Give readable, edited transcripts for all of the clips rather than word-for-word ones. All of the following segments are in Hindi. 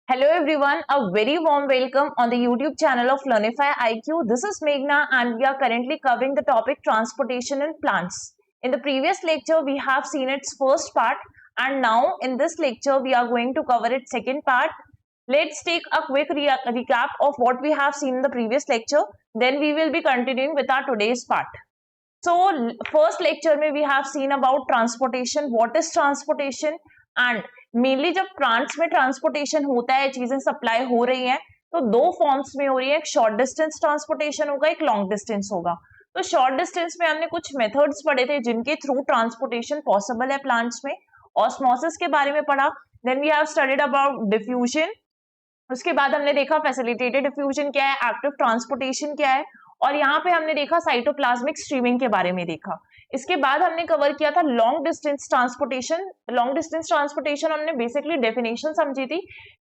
Hello everyone, a very warm welcome on the YouTube channel of Learnify IQ. This is Meghna and we are currently covering the topic transportation in plants. In the previous lecture, we have seen its first part and now in this lecture, we are going to cover its second part. Let's take a quick recap of what we have seen in the previous lecture. Then we will be continuing with our today's part. So first lecture में we have seen about transportation, what is transportation and mainly जब प्लांट्स में ट्रांसपोर्टेशन होता है, चीजें सप्लाई हो रही हैं तो दो फॉर्म्स में हो रही है, एक शॉर्ट डिस्टेंस ट्रांसपोर्टेशन होगा, एक लॉन्ग डिस्टेंस होगा। तो शॉर्ट डिस्टेंस में हमने कुछ मेथड्स पढ़े थे जिनके थ्रू ट्रांसपोर्टेशन पॉसिबल है प्लांट्स में। ऑस्मोसिस के बारे में पढ़ा, then we have studied about diffusion, उसके बाद हमने देखा फैसिलिटेटेड डिफ्यूजन क्या है, एक्टिव ट्रांसपोर्टेशन क्या है, और यहाँ पे हमने देखा साइटोप्लाज्मिक स्ट्रीमिंग के बारे में देखा। इसके बाद हमने कवर किया था long distance transportation. Long distance transportation हमने बेसिकली डेफिनेशन समझी थी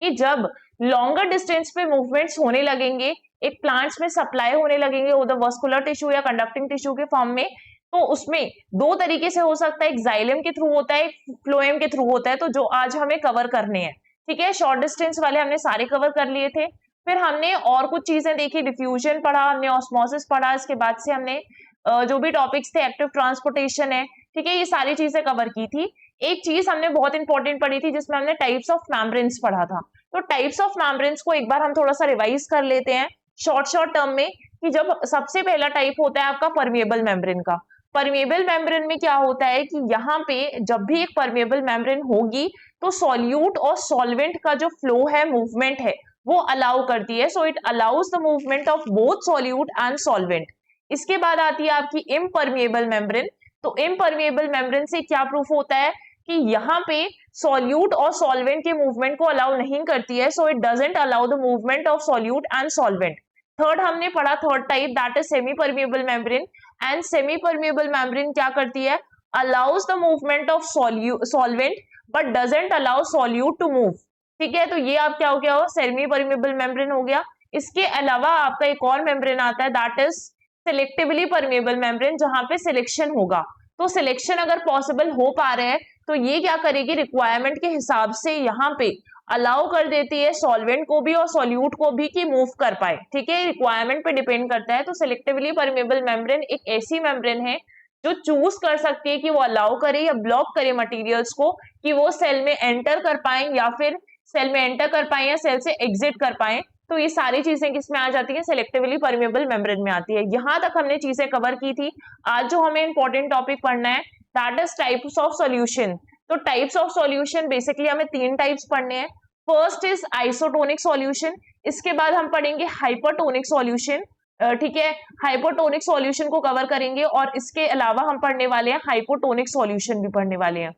कि जब लॉन्गर डिस्टेंस पे मूवमेंट्स होने लगेंगे, एक प्लांट्स में सप्लाई होने लगेंगे उधर वस्कुलर टिश्यू या कंडक्टिंग टिश्यू के फॉर्म में, तो उसमें दो तरीके से हो सकता है, एक जाइलम के थ्रू होता है, एक फ्लोएम के थ्रू होता है, तो जो आज हमें कवर करने हैं। ठीक है, शॉर्ट डिस्टेंस वाले हमने सारे कवर कर लिए थे। फिर हमने और कुछ चीजें देखी, डिफ्यूजन पढ़ा, हमने ऑस्मोसिस पढ़ा, इसके बाद से हमने जो भी टॉपिक्स थे, एक्टिव ट्रांसपोर्टेशन है, ठीक है, ये सारी चीजें कवर की थी। एक चीज हमने बहुत इंपॉर्टेंट पढ़ी थी जिसमें हमने टाइप्स ऑफ मेम्ब्रेन्स पढ़ा था। तो टाइप्स ऑफ मेम्ब्रेन्स को एक बार हम थोड़ा सा रिवाइज कर लेते हैं शॉर्ट टर्म में, कि जब सबसे पहला टाइप होता है आपका परमेबल मेम्ब्रेन का। परमेबल मेम्ब्रेन में क्या होता है कि यहाँ पे जब भी एक परमेबल मेम्ब्रेन होगी तो सॉल्यूट और सॉल्वेंट का जो फ्लो है, मूवमेंट है, वो अलाउ करती है। So it allows the movement of both solute and solvent. इसके बाद आती है आपकी इम्परमेबल मेम्ब्रेन। तो इम्परमेबल मेम्ब्रेन से क्या प्रूफ होता है कि यहाँ पे सॉल्यूट और सॉल्वेंट के मूवमेंट को अलाउ नहीं करती है, so it doesn't allow the movement of solute and solvent. Third हमने पढ़ा, third type, that is semi permeable membrane. And semi permeable membrane क्या करती है, allows the movement of solvent but doesn't allow solute to move. ठीक है, तो ये आप क्या हो गया, सेमी परमेबल मेम्ब्रेन हो गया। इसके अलावा आपका एक और मेम्ब्रेन आता है, that is selectively permeable membrane, जहां पे सिलेक्शन होगा। तो सिलेक्शन अगर पॉसिबल हो पा रहे हैं तो ये क्या करेगी, रिक्वायरमेंट के हिसाब से यहाँ पे अलाउ कर देती है सॉल्वेंट को भी और सॉल्यूट को भी कि मूव कर पाए। ठीक है, रिक्वायरमेंट पे डिपेंड करता है। तो सिलेक्टिवली परमेबल मेम्ब्रेन एक ऐसी मेम्ब्रेन है जो चूज कर सकती है कि वो अलाउ करे या ब्लॉक करे मटेरियल्स को कि वो सेल में एंटर कर पाए या फिर सेल में एंटर कर पाए या सेल से एग्जिट कर पाए। तो ये सारी चीजें किसमें आ जाती है, सिलेक्टिवली परमेबल मेम्ब्रेन में आती है। यहां तक हमने चीजें कवर की थी। आज जो हमें इंपॉर्टेंट टॉपिक पढ़ना है, that is types of solution. तो टाइप्स ऑफ सॉल्यूशन बेसिकली हमें तीन टाइप्स पढ़ने हैं। फर्स्ट इज आइसोटोनिक सॉल्यूशन, इसके बाद हम पढ़ेंगे हाइपरटोनिक सॉल्यूशन। ठीक है, हाइपोटोनिक सॉल्यूशन को कवर करेंगे और इसके अलावा हम पढ़ने वाले हैं हाइपोटोनिक सॉल्यूशन भी पढ़ने वाले हैं।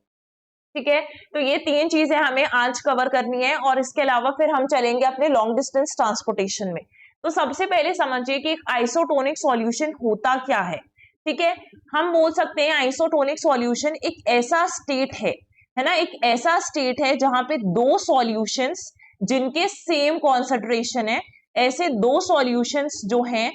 ठीक है, तो ये तीन चीजें हमें आज कवर करनी है और इसके अलावा फिर हम चलेंगे अपने लॉन्ग डिस्टेंस ट्रांसपोर्टेशन में। तो सबसे पहले समझिए कि आइसोटोनिक सॉल्यूशन होता क्या है। ठीक है, हम बोल सकते हैं आइसोटोनिक सॉल्यूशन एक ऐसा स्टेट है ना, एक ऐसा स्टेट है जहां पे दो सॉल्यूशंस जिनके सेम कॉन्सेंट्रेशन है, ऐसे दो सॉल्यूशंस जो हैं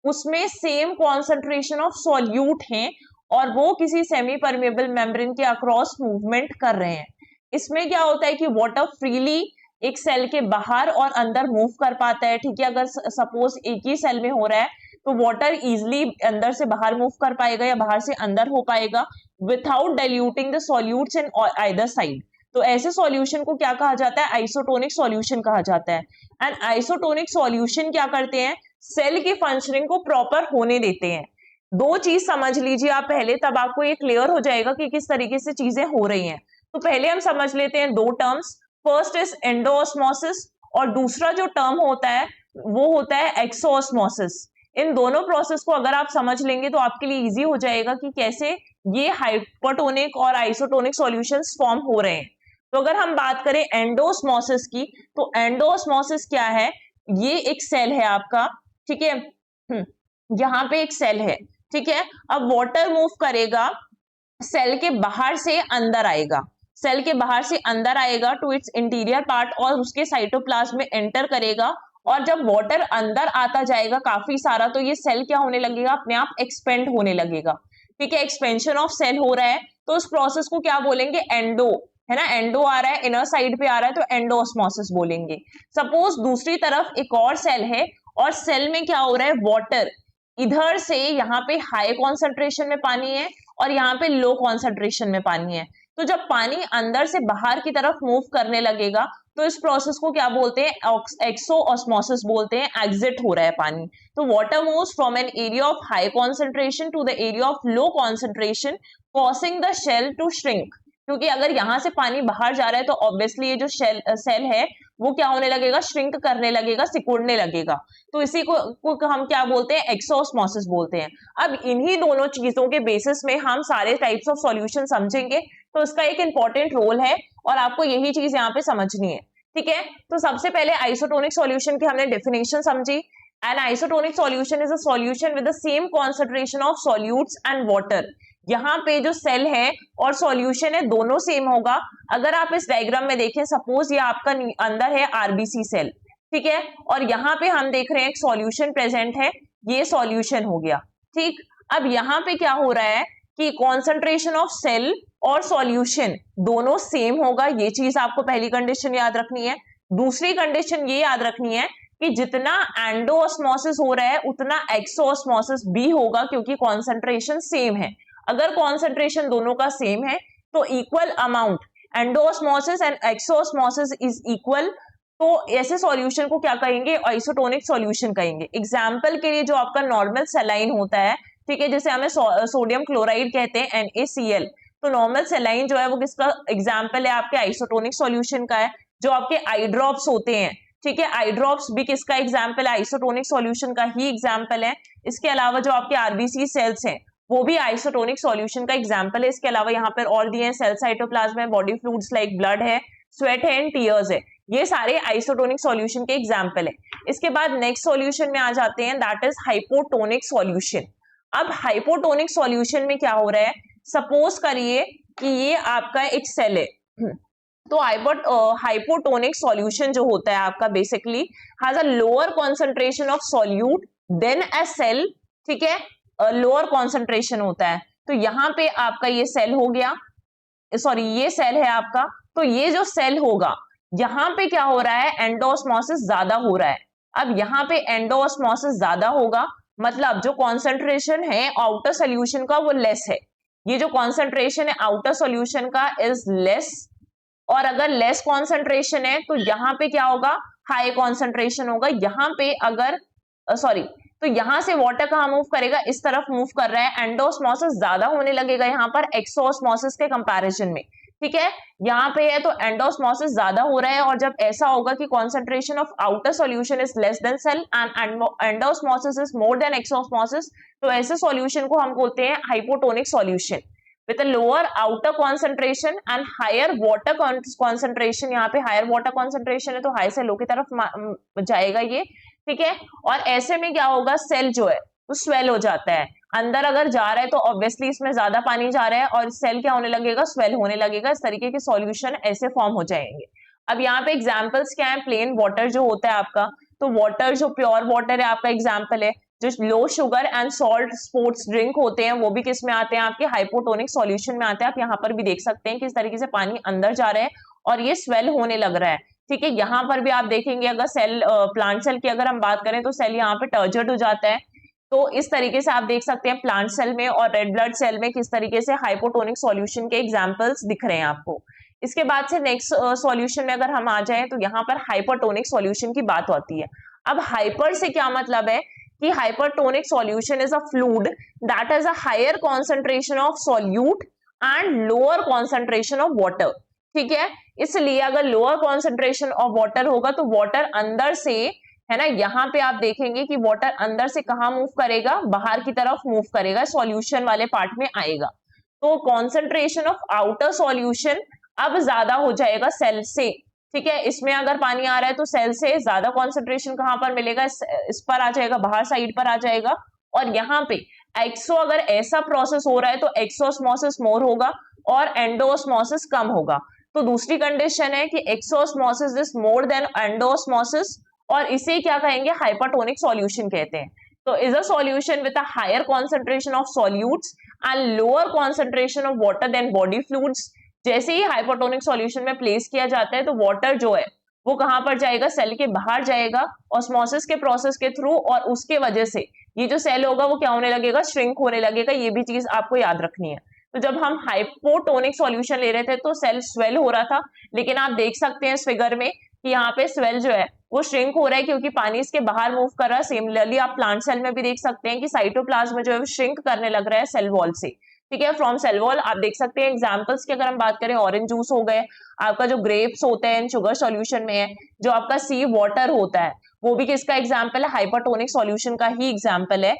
उसमें सेम कॉन्सेंट्रेशन ऑफ सॉल्यूट हैं और वो किसी सेमी परमेबल मेम्ब्रेन के अक्रॉस मूवमेंट कर रहे हैं। इसमें क्या होता है कि वाटर फ्रीली एक सेल के बाहर और अंदर मूव कर पाता है। ठीक है, अगर सपोज एक ही सेल में हो रहा है तो वाटर इजिली अंदर से बाहर मूव कर पाएगा या बाहर से अंदर हो पाएगा without diluting the solutes in either side. तो ऐसे सॉल्यूशन को क्या कहा जाता है, आइसोटोनिक सॉल्यूशन कहा जाता है। एंड आइसोटोनिक सॉल्यूशन क्या करते हैं, सेल की फंक्शनिंग को प्रॉपर होने देते हैं। दो चीज समझ लीजिए आप पहले, तब आपको ये क्लियर हो जाएगा कि किस तरीके से चीजें हो रही हैं। तो पहले हम समझ लेते हैं दो टर्म्स, फर्स्ट इज एंडोऑस्मोसिस और दूसरा जो टर्म होता है वो होता है एक्सोऑस्मोसिस। इन दोनों प्रोसेस को अगर आप समझ लेंगे तो आपके लिए इजी हो जाएगा कि कैसे ये हाइपरटोनिक और आइसोटोनिक सॉल्यूशंस फॉर्म हो रहे हैं। तो अगर हम बात करें एंडोऑस्मोसिस की, तो एंडोऑस्मोसिस क्या है, ये एक सेल है आपका। ठीक है, यहाँ पे एक सेल है। ठीक है, अब वाटर मूव करेगा, सेल के बाहर से अंदर आएगा, सेल के बाहर से अंदर आएगा टू इट्स इंटीरियर पार्ट और उसके साइटोप्लाज्म में एंटर करेगा। और जब वाटर अंदर आता जाएगा काफी सारा, तो ये सेल क्या होने लगेगा, अपने आप एक्सपेंड होने लगेगा। ठीक है, एक्सपेंशन ऑफ सेल हो रहा है, तो उस प्रोसेस को क्या बोलेंगे, एंडो है ना, एंडो आ रहा है, इनर साइड पे आ रहा है तो एंडोऑस्मोसिस बोलेंगे। सपोज दूसरी तरफ एक और सेल है और सेल में क्या हो रहा है, वाटर, इधर से यहाँ पे हाई कॉन्सेंट्रेशन में पानी है और यहाँ पे लो कॉन्सेंट्रेशन में पानी है। तो जब पानी अंदर से बाहर की तरफ मूव करने लगेगा तो इस प्रोसेस को क्या बोलते हैं, एक्सोऑस्मोसिस बोलते हैं, एग्जिट हो रहा है पानी। तो water moves from an area of high concentration to the area of low concentration causing the cell to shrink. क्योंकि अगर यहाँ से पानी बाहर जा रहा है तो ऑब्वियसली ये जो सेल है वो क्या होने लगेगा, श्रिंक करने लगेगा, सिकुड़ने लगेगा। तो इसी को हम क्या बोलते हैं, एक्सोऑस्मोसिस बोलते हैं। अब इन्हीं दोनों चीजों के बेसिस में हम सारे टाइप्स ऑफ सॉल्यूशन समझेंगे, तो इसका एक इंपॉर्टेंट रोल है और आपको यही चीज यहाँ पे समझनी है, ठीक है। तो सबसे पहले आइसोटोनिक सॉल्यूशन की हमने डेफिनेशन समझी। An isotonic solution is a solution with the same concentration of solutes and water. यहाँ पे जो सेल है और सॉल्यूशन है दोनों सेम होगा। अगर आप इस डायग्राम में देखें, सपोज ये आपका अंदर है आरबीसी सेल, ठीक है, और यहाँ पे हम देख रहे हैं एक सॉल्यूशन प्रेजेंट है, ये सॉल्यूशन हो गया, ठीक। अब यहाँ पे क्या हो रहा है कि कॉन्सेंट्रेशन ऑफ सेल और सॉल्यूशन दोनों सेम होगा, ये चीज आपको पहली कंडीशन याद रखनी है। दूसरी कंडीशन ये याद रखनी है कि जितना एंडोऑस्मोसिस हो रहा है उतना एक्सोऑस्मोसिस भी होगा, क्योंकि कॉन्सेंट्रेशन सेम है। अगर कॉन्सेंट्रेशन दोनों का सेम है तो equal amount endosmosis and exosmosis is equal, तो ऐसे सॉल्यूशन को क्या कहेंगे, आइसोटोनिक सॉल्यूशन कहेंगे। एग्जांपल के लिए जो आपका नॉर्मल सलाइन होता है, ठीक है, जैसे हमें सोडियम क्लोराइड कहते हैं NaCl, तो नॉर्मल सलाइन जो है वो किसका एग्जाम्पल है, आपके आइसोटोनिक सॉल्यूशन का है। जो आपके आई ड्रॉप्स होते हैं, ठीक है, आई ड्रॉप्स भी किसका एग्जाम्पल है, आइसोटोनिक सॉल्यूशन का ही एग्जाम्पल है। इसके अलावा जो आपके आरबीसी सेल्स हैं वो भी आइसोटोनिक सॉल्यूशन का एग्जाम्पल है। इसके अलावा यहाँ पर और दिए हैं, सेल साइटोप्लाज्म है, बॉडी फ्लूइड्स लाइक ब्लड है, स्वेट है एंड टीयर्स है, ये सारे आइसोटोनिक सॉल्यूशन के एग्जाम्पल है। इसके बाद नेक्स्ट सॉल्यूशन में आ जाते हैं, दैट इज हाइपोटोनिक सॉल्यूशन। अब हाइपोटोनिक सॉल्यूशन में क्या हो रहा है, सपोज करिए कि ये आपका एक सेल है, तो हाइपोटोनिक सॉल्यूशन जो होता है आपका basically has a lower concentration of solute than a cell, ठीक है, लोअर कॉन्सेंट्रेशन होता है। तो यहाँ पे आपका ये सेल हो गया, सॉरी ये सेल है आपका, तो ये जो सेल होगा यहाँ पे क्या हो रहा है, एंडोऑस्मोसिस ज्यादा हो रहा है। अब यहाँ पे एंडोऑस्मोसिस ज्यादा होगा, मतलब जो कॉन्सेंट्रेशन है आउटर सोल्यूशन का वो लेस है। ये जो कॉन्सेंट्रेशन है आउटर सोल्यूशन का इज लेस, और अगर लेस कॉन्सेंट्रेशन है तो यहाँ पे क्या होगा, हाई कॉन्सेंट्रेशन होगा। यहाँ पे अगर सॉरी तो यहां से वाटर कहां मूव करेगा, इस तरफ मूव कर रहा है, एंडोऑस्मोसिस ज्यादा होने लगेगा यहाँ पर एक्सोऑस्मोसिस के कंपैरिजन में, ठीक है। यहाँ पे है तो एंडोऑस्मोसिस ज्यादा हो रहा है, और जब ऐसा होगा कि concentration of outer solution is less than cell and endosmosis is more than exosmosis, तो ऐसे सॉल्यूशन को हम बोलते हैं hypotonic solution with a lower outer concentration and higher water concentration। यहाँ पे higher water concentration है तो high से low की तरफ जाएगा ये, ठीक है। और ऐसे में क्या होगा, सेल जो है वो स्वेल हो जाता है, अंदर अगर जा रहा है तो ऑब्वियसली इसमें ज्यादा पानी जा रहा है और सेल क्या होने लगेगा, स्वेल होने लगेगा। इस तरीके के सॉल्यूशन ऐसे फॉर्म हो जाएंगे। अब यहाँ पे एग्जाम्पल्स क्या है, प्लेन वाटर जो होता है आपका, तो वाटर जो प्योर वाटर है आपका एग्जाम्पल है। जो low sugar and salt sports drink होते हैं वो भी किस में आते हैं, आपके हाइपोटोनिक सॉल्यूशन में आते हैं। आप यहाँ पर भी देख सकते हैं किस तरीके से पानी अंदर जा रहा है और ये स्वेल होने लग रहा है, ठीक है। यहाँ पर भी आप देखेंगे, अगर सेल प्लांट सेल की अगर हम बात करें तो सेल यहाँ पे टर्जर्ड हो जाता है। तो इस तरीके से आप देख सकते हैं प्लांट सेल में और रेड ब्लड सेल में किस तरीके से हाइपोटोनिक सॉल्यूशन के एग्जाम्पल्स दिख रहे हैं आपको। इसके बाद से नेक्स्ट सॉल्यूशन में अगर हम आ जाएं तो यहाँ पर हाइपरटोनिक सॉल्यूशन की बात होती है। अब हाइपर से क्या मतलब है कि hypertonic solution is a fluid that has a higher concentration of solute and lower concentration of water, ठीक है। इसलिए अगर लोअर कॉन्सेंट्रेशन ऑफ वाटर होगा तो वाटर अंदर से, है ना, यहाँ पे आप देखेंगे कि वाटर अंदर से कहाँ मूव करेगा, बाहर की तरफ मूव करेगा, सॉल्यूशन वाले पार्ट में आएगा। तो कॉन्सेंट्रेशन ऑफ आउटर सॉल्यूशन अब ज्यादा हो जाएगा सेल से, ठीक है। इसमें अगर पानी आ रहा है तो सेल से ज्यादा कॉन्सेंट्रेशन कहां पर मिलेगा, इस पर आ जाएगा, बाहर साइड पर आ जाएगा। और यहाँ पे एक्सो अगर ऐसा प्रोसेस हो रहा है तो एक्सोस्मोसिस मोर होगा और एंडोस्मोसिस कम होगा। तो दूसरी कंडीशन है कि exosmosis is more than endosmosis, और इसे क्या कहेंगे, हाइपरटोनिक सॉल्यूशन कहते हैं। तो is a solution with a higher concentration of solutes and lower concentration of water than body fluids. जैसे ही हाइपोटोनिक सॉल्यूशन में प्लेस किया जाता है तो वाटर जो है वो कहां पर जाएगा, सेल के बाहर जाएगा ऑस्मोसिस के प्रोसेस के थ्रू, और उसके वजह से ये जो सेल होगा वो क्या होने लगेगा, श्रिंक होने लगेगा। ये भी चीज आपको याद रखनी है। तो जब हम हाइपोटोनिक सॉल्यूशन ले रहे थे तो सेल स्वेल हो रहा था, लेकिन आप देख सकते हैं इस फिगर में कि यहाँ पे स्वेल जो है वो श्रिंक हो रहा है क्योंकि पानी इसके बाहर मूव कर रहा है। सिमिलरली आप प्लांट सेल में भी देख सकते हैं कि साइटोप्लाज्म जो है वो श्रिंक करने लग रहा है सेल वॉल से। ठीक है, फ्रॉम सेल वॉल आप देख सकते हैं एग्जांपल्स की अगर हम बात करें, ऑरेंज जूस हो गए, आपका जो ग्रेप्स होते हैं शुगर सॉल्यूशन में है, जो आपका सी वाटर होता है वो भी किसका एग्जाम्पल है, हाइपरटोनिक सॉल्यूशन का ही एग्जाम्पल है।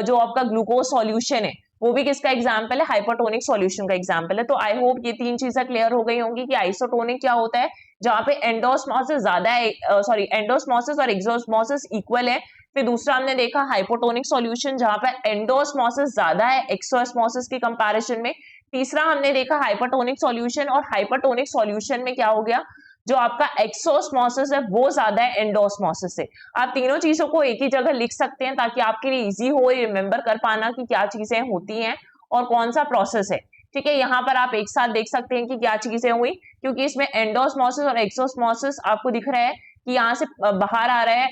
जो आपका ग्लूकोज सॉल्यूशन है वो भी किसका एग्जाम्पल है, हाइपरटोनिक सॉल्यूशन का एग्जाम्पल है। तो आई होप ये तीन चीजें क्लियर हो गई होंगी कि आइसोटोनिक क्या होता है, जहां पे एंडोस्मोसिस ज्यादा है, एंडोस्मोसिस और एक्सोस्मोसिस इक्वल है। फिर दूसरा हमने देखा हाइपोटोनिक सॉल्यूशन जहां पे एंडोस्मोसिस ज्यादा है एक्सोस्मोसिस के कंपैरिजन में। तीसरा हमने देखा हाइपरटोनिक सॉल्यूशन, और हाइपरटोनिक सॉल्यूशन में क्या हो गया, जो आपका एक्सोस्मोसिस है वो ज्यादा है एंडोस्मोसिस से। आप तीनों चीजों को एक ही जगह लिख सकते हैं ताकि आपके लिए इजी हो रिमेंबर कर पाना कि क्या चीजें होती हैं और कौन सा प्रोसेस है। ठीक है, यहाँ पर आप एक साथ देख सकते हैं कि क्या चीजें हुई, क्योंकि इसमें एंडोस्मोसिस और एक्सोस्मोसिस आपको दिख रहा है कि यहाँ से बाहर आ रहा है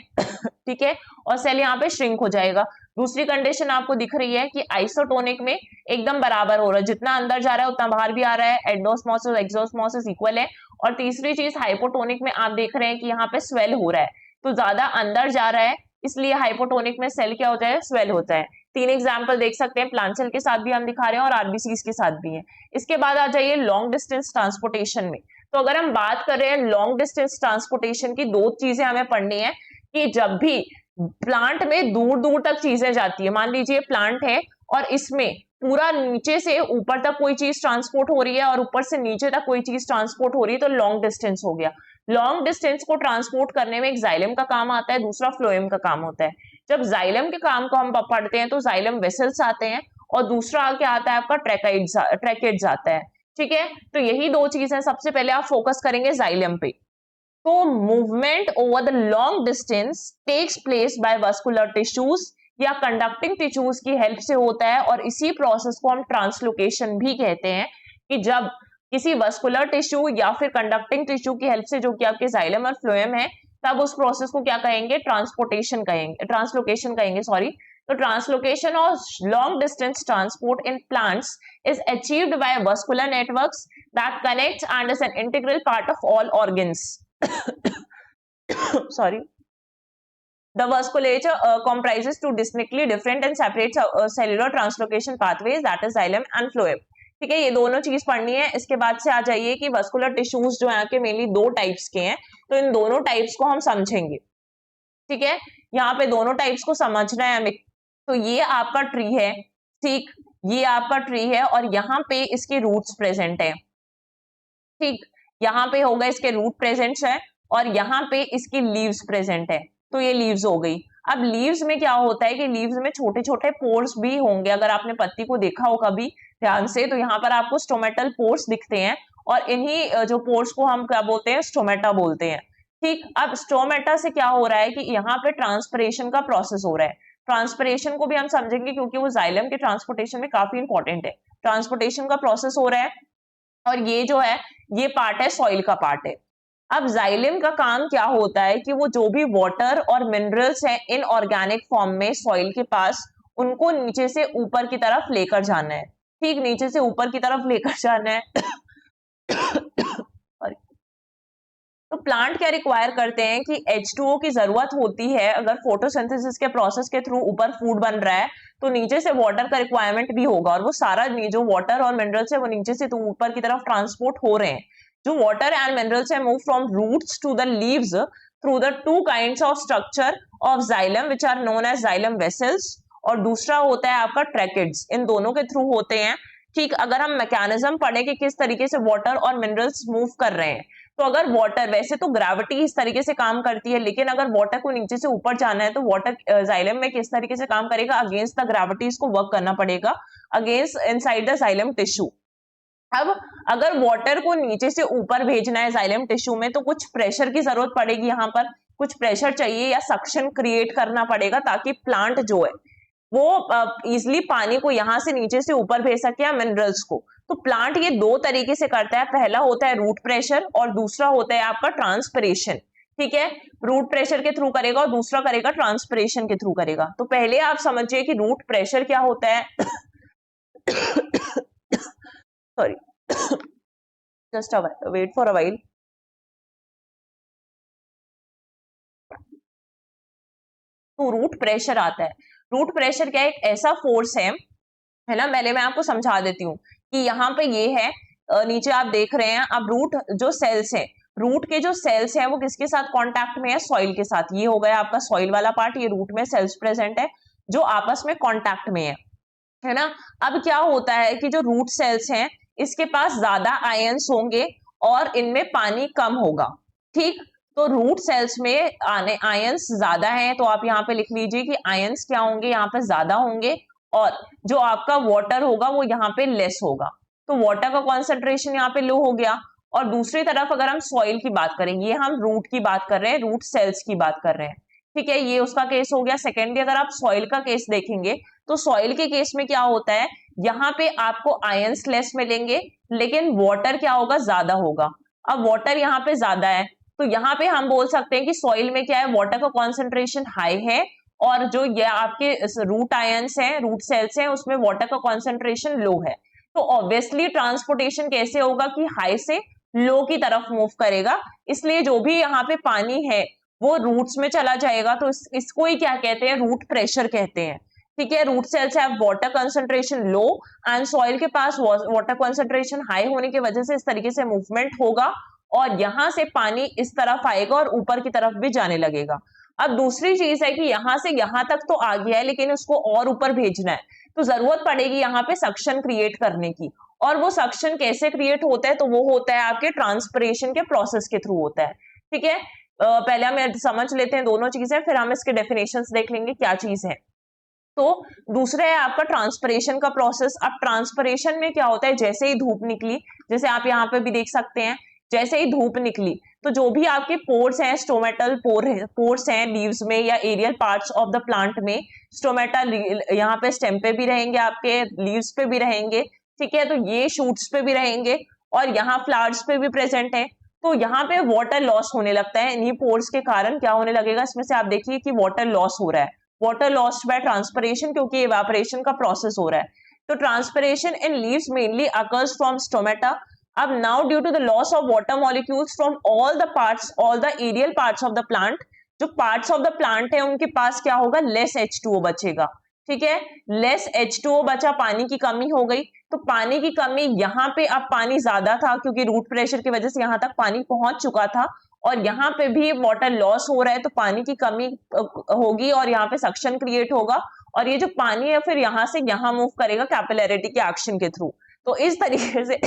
ठीक है, और सेल यहाँ पे श्रिंक हो जाएगा। दूसरी कंडीशन आपको दिख रही है कि आइसोटोनिक में एकदम बराबर हो रहा है, जितना अंदर जा रहा है उतना बाहर भी आ रहा है, एंडोस्मोसिस और एक्सोस्मोसिस इक्वल है। और तीसरी चीज हाइपोटोनिक में आप देख रहे हैं कि यहाँ पे स्वेल हो रहा है, तो ज्यादा अंदर जा रहा है, इसलिए हाइपोटोनिक में सेल क्या होता है, स्वेल होता है। तीन एग्जाम्पल देख सकते हैं, प्लांट सेल के साथ भी हम दिखा रहे हैं और आरबीसीज के साथ भी है। इसके बाद आ जाइए लॉन्ग डिस्टेंस ट्रांसपोर्टेशन में। तो अगर हम बात कर रहे हैं लॉन्ग डिस्टेंस ट्रांसपोर्टेशन की, दो चीजें हमें पढ़नी है कि जब भी प्लांट में दूर दूर तक चीजें जाती है, मान लीजिए प्लांट है और इसमें पूरा नीचे से ऊपर तक कोई चीज ट्रांसपोर्ट हो रही है और ऊपर से नीचे तक कोई चीज ट्रांसपोर्ट हो रही है, तो लॉन्ग डिस्टेंस हो गया। लॉन्ग डिस्टेंस को ट्रांसपोर्ट करने में एक जाइलम का काम आता है, दूसरा फ्लोएम का काम होता है। जब जाइलम के काम को हम पढ़ते हैं तो जाइलम वेसल्स आते हैं, और दूसरा क्या आता है आपका ट्रैकेड्स आता है। ठीक है, तो यही दो चीजें सबसे पहले आप फोकस करेंगे जाइलम पे। तो movement over the long distance takes place by vascular tissues या कंडक्टिंग टिश्यूज की हेल्प से होता है, और इसी प्रोसेस को हम ट्रांसलोकेशन भी कहते हैं कि जब किसी वस्कुलर टिश्यू या फिर कंडक्टिंग टिश्यू की हेल्प से, जो कि आपके जाइलम और फ्लोएम है, तब उस प्रोसेस को क्या कहेंगे, ट्रांसपोर्टेशन कहेंगे, ट्रांसलोकेशन कहेंगे, सॉरी। तो ट्रांसलोकेशन और long distance transport in plants is achieved by vascular networks that connects and is an integral part of all organs. Sorry. The vasculature comprises two distinctly different and separate cellular translocation pathways, that is xylem and phloem. ठीक है, ये दोनों चीज पढ़नी है। इसके बाद से आ जाइए कि वस्कुलर टिश्यूज जो है के मेनली दो टाइप्स के हैं, तो इन दोनों टाइप्स को हम समझेंगे। ठीक है, यहाँ पे दोनों टाइप्स को समझना है हमें। तो ये आपका ट्री है, ठीक, ये आपका ट्री है और यहाँ पे इसके रूट्स प्रेजेंट है। ठीक, यहाँ पे होगा इसके रूट प्रेजेंट है और यहाँ पे इसकी लीव्स प्रेजेंट है, तो ये लीव्स हो गई। अब लीव्स में क्या होता है कि लीव्स में छोटे छोटे पोर्स भी होंगे, अगर आपने पत्ती को देखा हो कभी ध्यान से, तो यहाँ पर आपको स्टोमेटल पोर्स दिखते हैं, और इन्हीं जो पोर्स को हम क्या बोलते हैं, स्टोमेटा बोलते हैं। ठीक, अब स्टोमेटा से क्या हो रहा है कि यहाँ पे ट्रांसपिरेशन का प्रोसेस हो रहा है। ट्रांसपिरेशन को भी हम समझेंगे क्योंकि वो जाइलम के ट्रांसपोर्टेशन में काफी इंपॉर्टेंट है। ट्रांसपोर्टेशन का प्रोसेस हो रहा है, और ये जो है ये पार्ट है सॉइल का पार्ट है। अब जाइलम का काम क्या होता है कि वो जो भी वाटर और मिनरल्स हैं इन ऑर्गेनिक फॉर्म में सॉइल के पास, उनको नीचे से ऊपर की तरफ लेकर जाना है। ठीक, नीचे से ऊपर की तरफ लेकर जाना है। तो प्लांट क्या रिक्वायर करते हैं कि H2O की जरूरत होती है, अगर फोटोसिंथेसिस के प्रोसेस के थ्रू ऊपर फूड बन रहा है तो नीचे से वाटर का रिक्वायरमेंट भी होगा, और वो सारा जो वाटर और मिनरल्स है वो नीचे से तो ऊपर की तरफ ट्रांसपोर्ट हो रहे हैं। जो वाटर एंड मिनरल्स है move from roots to the leaves through the two kinds of structure of xylem which are known as xylem vessels, और दूसरा होता है आपका ट्रैकेड्स, इन दोनों के थ्रू होते हैं। ठीक, अगर हम मैकेनिज्म पढ़े कि किस तरीके से वाटर और मिनरल्स मूव कर रहे हैं, तो अगर वाटर, वैसे तो ग्रेविटी इस तरीके से काम करती है, लेकिन अगर वाटर को नीचे से ऊपर जाना है तो वाटर जाइलम में किस तरीके से काम करेगा, अगेंस्ट द ग्रेविटी इसको वर्क करना पड़ेगा, against inside the xylem tissue. अब अगर वाटर को नीचे से ऊपर भेजना है जाइलम टिश्यू में, तो कुछ प्रेशर की जरूरत पड़ेगी, यहाँ पर कुछ प्रेशर चाहिए या सक्शन क्रिएट करना पड़ेगा ताकि प्लांट जो है वो इजिली पानी को यहाँ से नीचे से ऊपर भेज सके या मिनरल्स को। तो प्लांट ये दो तरीके से करता है, पहला होता है रूट प्रेशर और दूसरा होता है आपका ट्रांसपिरेशन। ठीक है, रूट प्रेशर के थ्रू करेगा और दूसरा करेगा ट्रांसपिरेशन के थ्रू करेगा। तो पहले आप समझिए कि रूट प्रेशर क्या होता है। Sorry, just wait for a while. तो रूट प्रेशर आता है। रूट प्रेशर क्या है, एक ऐसा फोर्स है ना। पहले मैं आपको समझा देती हूँ कि यहाँ पे ये है, नीचे आप देख रहे हैं, अब रूट जो सेल्स हैं, रूट के जो सेल्स हैं वो किसके साथ कांटेक्ट में है, सॉइल के साथ। ये हो गया आपका सॉइल वाला पार्ट, ये रूट में सेल्स प्रेजेंट है जो आपस में कांटेक्ट में है ना। अब क्या होता है कि जो रूट सेल्स हैं इसके पास ज्यादा आयंस होंगे और इनमें पानी कम होगा। ठीक, तो रूट सेल्स में आयंस ज्यादा हैं, तो आप यहाँ पे लिख लीजिए कि आयंस क्या होंगे, यहाँ पे ज्यादा होंगे और जो आपका वाटर होगा वो यहाँ पे लेस होगा। तो वाटर का कॉन्सेंट्रेशन यहाँ पे लो हो गया। और दूसरी तरफ अगर हम सॉइल की बात करें, ये हम रूट की बात कर रहे हैं, रूट सेल्स की बात कर रहे हैं। ठीक है, ये उसका केस हो गया। सेकेंडली अगर आप सॉइल का केस देखेंगे तो सॉइल के केस में क्या होता है, यहाँ पे आपको आयंस लेस मिलेंगे लेकिन वाटर क्या होगा, ज्यादा होगा। अब वाटर यहाँ पे ज्यादा है तो यहाँ पे हम बोल सकते हैं कि सॉइल में क्या है, वाटर का कॉन्सेंट्रेशन हाई है और जो ये आपके रूट आयंस हैं, रूट सेल्स हैं, उसमें वाटर का कॉन्सेंट्रेशन लो है। तो ऑब्वियसली ट्रांसपोर्टेशन कैसे होगा कि हाई से लो की तरफ मूव करेगा, इसलिए जो भी यहाँ पे पानी है वो रूट्स में चला जाएगा। तो इसको ही क्या कहते हैं, रूट प्रेशर कहते हैं। ठीक है, root cells have water concentration low and soil के पास वाटर कंसंट्रेशन हाई होने की वजह से इस तरीके से मूवमेंट होगा और यहां से पानी इस तरफ आएगा और ऊपर की तरफ भी जाने लगेगा। अब दूसरी चीज है कि यहां से यहां तक तो आ गया है लेकिन उसको और ऊपर भेजना है, तो जरूरत पड़ेगी यहाँ पे सक्शन क्रिएट करने की। और वो सक्शन कैसे क्रिएट होता है, तो वो होता है आपके ट्रांसपिरेशन के प्रोसेस के थ्रू होता है। ठीक है, पहले हम समझ लेते हैं दोनों चीजें, फिर हम इसके डेफिनेशंस देख लेंगे क्या चीज है। तो दूसरा है आपका ट्रांसपिरेशन का प्रोसेस। अब ट्रांसपिरेशन में क्या होता है, जैसे ही धूप निकली, जैसे आप यहाँ पे भी देख सकते हैं, जैसे ही धूप निकली तो जो भी आपके पोर्स हैं, स्टोमेटल पोर्स हैं लीव्स में या aerial parts of the plant में, स्टोमेटा यहाँ पे स्टेम पे भी रहेंगे, आपके लीव्स पे भी रहेंगे। ठीक है, तो ये शूट्स पे भी रहेंगे और यहाँ फ्लावर्स पे भी प्रेजेंट है। तो यहाँ पे वाटर लॉस होने लगता है, इन्हीं पोर्स के कारण क्या होने लगेगा, इसमें से आप देखिए कि वाटर लॉस हो रहा है, वाटर लॉस्ट बाय ट्रांसपिरेशन, क्योंकि इवेपोरेशन का प्रोसेस हो रहा है। तो transpiration in leaves mainly occurs from stomata. अब now due to the loss of water molecules from all the parts, all the aerial parts of the plant, जो पार्ट्स ऑफ द प्लांट है उनके पास क्या होगा, लेस H2O बचेगा। ठीक है, लेस H2O बचा, पानी की कमी हो गई। तो पानी की कमी, यहाँ पे अब पानी ज्यादा था क्योंकि रूट प्रेशर की वजह से यहाँ तक पानी पहुंच चुका था और यहाँ पे भी वाटर लॉस हो रहा है, तो पानी की कमी होगी और यहाँ पे सक्शन क्रिएट होगा और ये जो पानी है फिर यहाँ से यहाँ मूव करेगा कैपिलैरिटी के एक्शन के थ्रू। तो इस तरीके से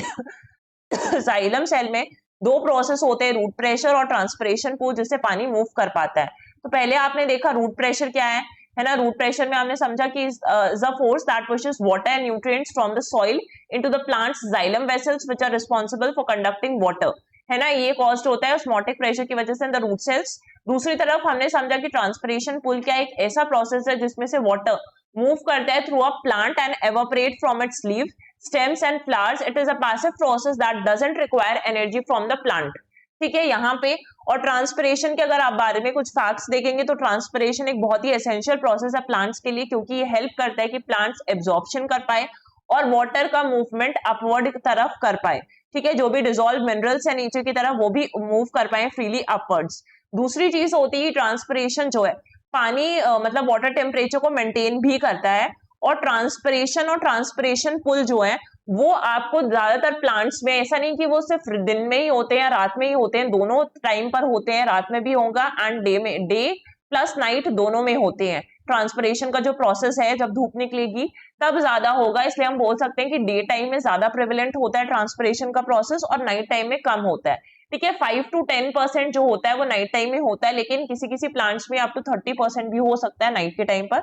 जाइलम सेल में दो प्रोसेस होते हैं, रूट प्रेशर और ट्रांसपिरेशन को, जिससे पानी मूव कर पाता है। तो पहले आपने देखा रूट प्रेशर क्या है ना। रूट प्रेशर में आपने समझा कि the force that pushes water and nutrients from the soil into the plant's xylem vessels which are responsible for conducting water, है ना। ये कॉज्ड होता है ऑस्मोटिक प्रेशर की वजह से इन द रूट सेल्स। दूसरी तरफ हमने समझा कि ट्रांसपिरेशन पुल क्या एक ऐसा प्रोसेस है जिसमें से वाटर मूव करता है through a plant and evaporate from its leave, stems and flowers. It is a passive process that doesn't require energy from the plant. ठीक है, यहाँ पे। और ट्रांसपिरेशन के अगर आप बारे में कुछ फैक्ट्स देखेंगे तो ट्रांसपिरेशन एक बहुत ही एसेंशियल प्रोसेस है प्लांट्स के लिए, क्योंकि ये हेल्प करता है कि प्लांट्स एब्जॉर्प्शन कर पाए और वाटर का मूवमेंट अपवर्ड तरफ कर पाए। ठीक है, जो भी डिसॉल्व मिनरल्स है नीचे की तरफ वो भी मूव कर पाए फ्रीली अपवर्ड्स। दूसरी चीज होती है ट्रांसपिरेशन जो है, पानी मतलब वाटर टेम्परेचर को मेंटेन भी करता है। और ट्रांसपिरेशन पुल जो है वो आपको ज्यादातर प्लांट्स में, ऐसा नहीं कि वो सिर्फ दिन में ही होते हैं रात में ही होते हैं, दोनों टाइम पर होते हैं, रात में भी होगा एंड डे में, डे प्लस नाइट दोनों में होते हैं। ट्रांसपिरेशन का जो प्रोसेस है जब धूप निकलेगी तब ज्यादा होगा, इसलिए हम बोल सकते हैं कि डे टाइम में ज्यादा प्रेवलेंट होता है ट्रांसपिरेशन का प्रोसेस और नाइट टाइम में कम होता है। ठीक है, 5 to 10% जो होता है वो नाइट टाइम में होता है, लेकिन किसी किसी प्लांट्स में अप टू 30% भी हो सकता है नाइट के टाइम पर।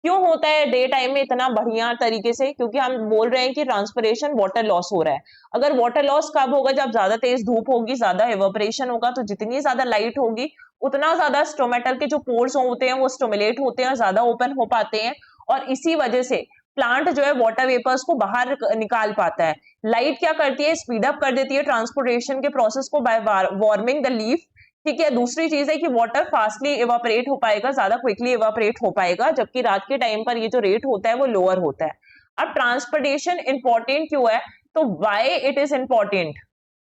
क्यों होता है डे टाइम में इतना बढ़िया तरीके से, क्योंकि हम बोल रहे हैं कि ट्रांसपिरेशन वाटर लॉस हो रहा है। अगर वाटर लॉस कब होगा, जब ज्यादा तेज धूप होगी, ज्यादा एवापोरेशन होगा, तो जितनी ज्यादा लाइट होगी उतना ज्यादा स्टोमेटल के जो पोर्स होते हैं वो स्टिमुलेट होते हैं और ज्यादा ओपन हो पाते हैं और इसी वजह से प्लांट जो है वाटर वेपर्स को बाहर निकाल पाता है। लाइट क्या करती है, स्पीड अप कर देती है ट्रांसपोर्टेशन के प्रोसेस को बाय वार्मिंग द लीफ। ठीक है, दूसरी चीज है कि वाटर फास्टली इवापोरेट हो पाएगा, ज्यादा क्विकली इवापोरेट हो पाएगा, जबकि रात के टाइम पर ये जो रेट होता है वो लोअर होता है। अब ट्रांसपोर्टेशन इंपॉर्टेंट क्यों है, तो व्हाई इट इज इंपॉर्टेंट।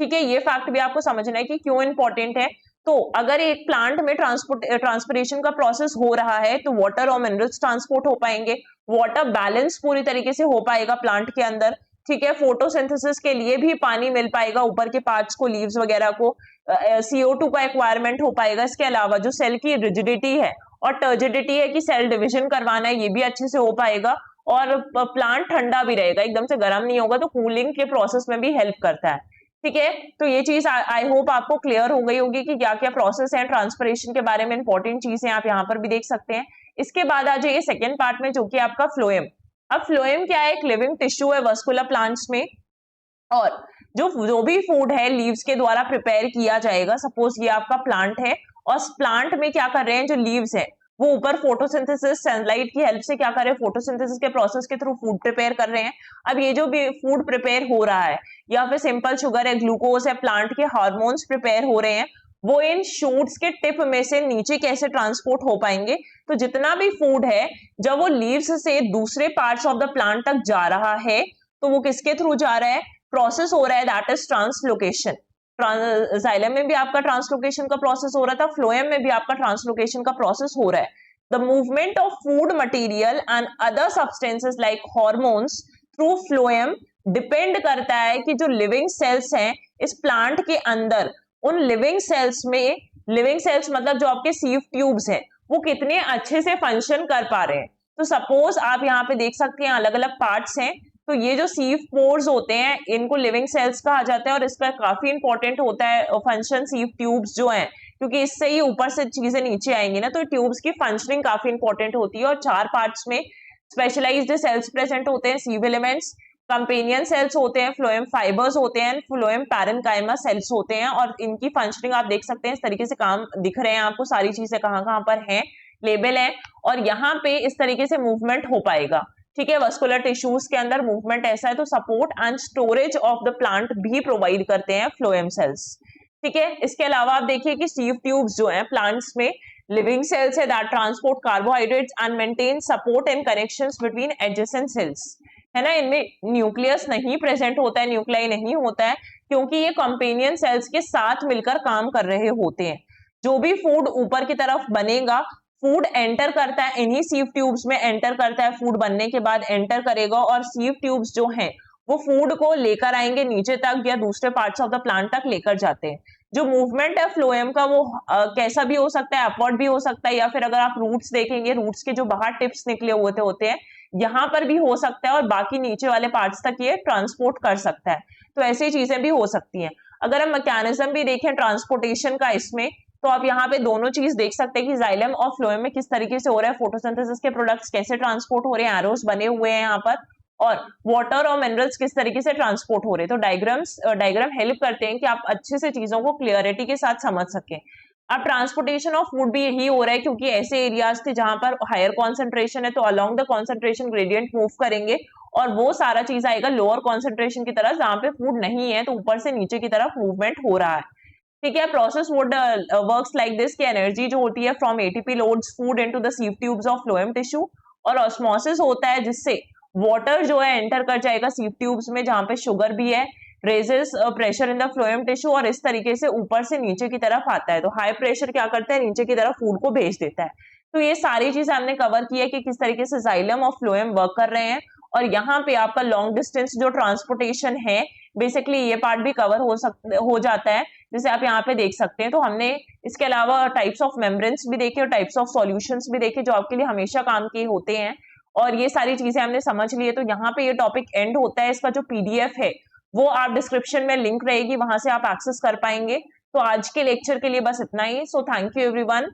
ठीक है, ये फैक्ट भी आपको समझना है कि क्यों इंपॉर्टेंट है। तो अगर एक प्लांट में ट्रांसपोर्टेशन का प्रोसेस हो रहा है तो वाटर और मिनरल्स ट्रांसपोर्ट हो पाएंगे, वाटर बैलेंस पूरी तरीके से हो पाएगा प्लांट के अंदर। ठीक है, फोटोसिंथेसिस के लिए भी पानी मिल पाएगा ऊपर के पार्ट्स को, लीव्स वगैरह को, CO2 का एक्वायरमेंट हो पाएगा। इसके अलावा जो सेल की रिजिडिटी है और टर्जिडिटी है कि सेल डिविजन करवाना है, ये भी अच्छे से हो पाएगा। और प्लांट ठंडा भी रहेगा, एकदम से गर्म नहीं होगा, तो कूलिंग के प्रोसेस में भी हेल्प करता है। ठीक है, तो ये चीज आई होप आपको क्लियर हो गई होगी कि क्या क्या प्रोसेस है ट्रांसपिरेशन के बारे में। इंपॉर्टेंट चीज है, आप यहाँ पर भी देख सकते हैं। इसके बाद आ जाइए सेकेंड पार्ट में, जो कि आपका फ्लोएम। अब फ्लोएम क्या है, एक लिविंग टिश्यू है वस्कुलर प्लांट्स में, और जो भी फूड है लीव्स के द्वारा प्रिपेयर किया जाएगा। सपोज ये आपका प्लांट है, और प्लांट में क्या कर रहे हैं, जो लीव्स है वो ऊपर फोटोसिंथेसिस, सनलाइट की हेल्प से क्या कर रहे हैं, फोटोसिंथेसिस के प्रोसेस के थ्रू फूड प्रिपेयर कर रहे हैं। अब ये जो भी फूड प्रिपेयर हो रहा है, या फिर सिंपल शुगर है, ग्लूकोज है, प्लांट के हार्मोन्स प्रिपेयर हो रहे हैं, वो इन शूट्स के टिप में से नीचे कैसे ट्रांसपोर्ट हो पाएंगे। तो जितना भी फूड है, जब वो लीव्स से दूसरे पार्ट्स ऑफ द प्लांट तक जा रहा है, तो वो किसके थ्रू जा रहा है, प्रोसेस हो रहा है, दैट इज ट्रांसलोकेशन। जाइलम में भी आपका ट्रांसलोकेशन का प्रोसेस हो रहा था, फ्लोएम में भी आपका ट्रांसलोकेशन का प्रोसेस हो रहा है। The movement of food material and other substances like hormones through phloem depend करता है कि जो लिविंग सेल्स हैं इस प्लांट के अंदर, उन लिविंग सेल्स में, लिविंग सेल्स मतलब जो आपके सीव ट्यूब्स हैं, वो कितने अच्छे से फंक्शन कर पा रहे हैं। तो सपोज आप यहाँ पे देख सकते हैं अलग अलग पार्ट्स हैं, तो ये जो सीव पोर्स होते हैं इनको लिविंग सेल्स कहा जाता है, और इसका काफी इंपॉर्टेंट होता है फंक्शन सीव ट्यूब्स जो हैं, क्योंकि इससे ही ऊपर से चीजें नीचे आएंगी ना, तो ट्यूब्स की फंक्शनिंग काफी इंपॉर्टेंट होती है। और 4 पार्ट्स में स्पेशलाइज्ड सेल्स प्रेजेंट होते हैं, सीव एलिमेंट्स, कंपेनियन सेल्स होते हैं, फ्लोएम फाइबर्स होते हैं, फ्लोएम पैरेन्काइमा सेल्स होते हैं, और इनकी फंक्शनिंग आप देख सकते हैं। इस तरीके से काम दिख रहे हैं आपको, सारी चीजें कहाँ कहाँ पर हैं, लेबल है, और यहाँ पे इस तरीके से मूवमेंट हो पाएगा। ठीक है, वस्कुलर टिश्यूज के अंदर मूवमेंट ऐसा है, तो support and storage of the plant भी प्रोवाइड करते हैं फ्लोएम सेल्स। ठीक है, इसके अलावा आप देखिए कि सीव ट्यूब्स जो है प्लांट्स में लिविंग सेल्स है that transport carbohydrates and maintain support and connections between adjacent sales, है ना। इनमें न्यूक्लियस नहीं प्रेजेंट होता है, न्यूक्लियाई नहीं होता है, क्योंकि ये कंपेनियन सेल्स के साथ मिलकर काम कर रहे होते हैं। जो भी फूड ऊपर की तरफ बनेगा, फूड एंटर करता है इन्हीं सीव ट्यूब्स में, एंटर करता है, फूड बनने के बाद एंटर करेगा, और सीव ट्यूब्स जो हैं वो फूड को लेकर आएंगे नीचे तक, या दूसरे पार्ट्स ऑफ द प्लांट तक लेकर जाते हैं। जो मूवमेंट है फ्लोएम का वो कैसा भी हो सकता है, अपवर्ड भी हो सकता है, या फिर अगर आप रूट्स देखेंगे, रूट्स के जो बाहर टिप्स निकले हुए होते हैं, यहाँ पर भी हो सकता है, और बाकी नीचे वाले पार्ट्स तक ये ट्रांसपोर्ट कर सकता है। तो ऐसी चीजें भी हो सकती हैं। अगर हम मैकेनिज्म भी देखें ट्रांसपोर्टेशन का इसमें, तो आप यहाँ पे दोनों चीज देख सकते हैं कि जाइलम और फ्लोएम में किस तरीके से हो रहा है, फोटोसिंथेसिस के प्रोडक्ट्स कैसे ट्रांसपोर्ट हो रहे हैं, एरोस बने हुए हैं यहाँ पर, और वाटर और मिनरल्स किस तरीके से ट्रांसपोर्ट हो रहे हैं। तो डायग्राम हेल्प करते हैं कि आप अच्छे से चीजों को क्लियरिटी के साथ समझ सकें। अब ट्रांसपोर्टेशन ऑफ फूड भी यही हो रहा है, क्योंकि ऐसे एरियाज थे जहां पर हायर कॉन्सेंट्रेशन है, तो along the concentration gradient move करेंगे, और वो सारा चीज आएगा लोअर कॉन्सेंट्रेशन की तरफ, जहां पे फूड नहीं है, तो ऊपर से नीचे की तरफ मूवमेंट हो रहा है। ठीक है, process would works like this कि एनर्जी जो होती है from ATP loads food into the sieve tubes of phloem tissue, और ऑस्मोसिस होता है जिससे वाटर जो है एंटर कर जाएगा सीव ट्यूब्स में, जहां पे शुगर भी है, raises pressure in the phloem tissue, और इस तरीके से ऊपर से नीचे की तरफ आता है। तो हाई प्रेशर क्या करता है, नीचे की तरफ फूड को भेज देता है। तो ये सारी चीजें हमने कवर की है कि किस तरीके से जाइलम और फ्लोएम वर्क कर रहे हैं, और यहाँ पे आपका लॉन्ग डिस्टेंस जो ट्रांसपोर्टेशन है, बेसिकली ये पार्ट भी कवर हो जाता है, जैसे आप यहाँ पे देख सकते हैं। तो हमने इसके अलावा टाइप्स ऑफ मेम्ब्रेन्स भी देखे, और टाइप्स ऑफ सॉल्यूशंस भी देखे, जो आपके लिए हमेशा काम के होते हैं, और ये सारी चीजें हमने समझ ली है। तो यहाँ पे ये टॉपिक एंड होता है। इसका जो PDF है वो आप डिस्क्रिप्शन में लिंक रहेगी, वहां से आप एक्सेस कर पाएंगे। तो आज के लेक्चर के लिए बस इतना ही। So thank you everyone.